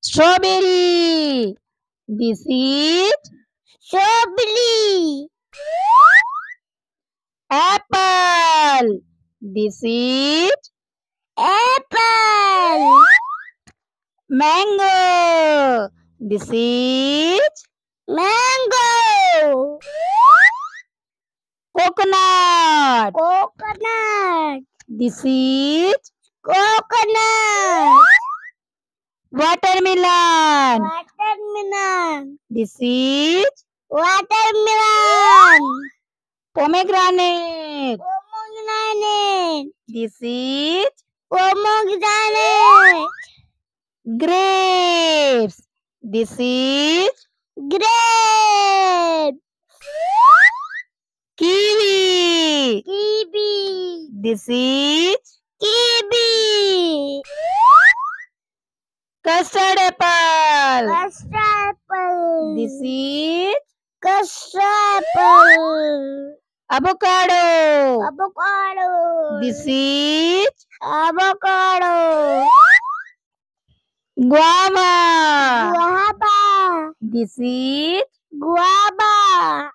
Strawberry. This is strawberry. apple. This is Apple. mango. This is Mango. coconut. Coconut. This is Coconut. watermelon. Watermelon. This is Watermelon. pomegranate. Pomegranate. This is Pomegranate. grapes. This is Grape. kiwi. Kiwi. This is Kiwi. custard apple. Custard apple. This is Custard apple. avocado. Avocado. This is Avocado. guava. Guava. This is Guava.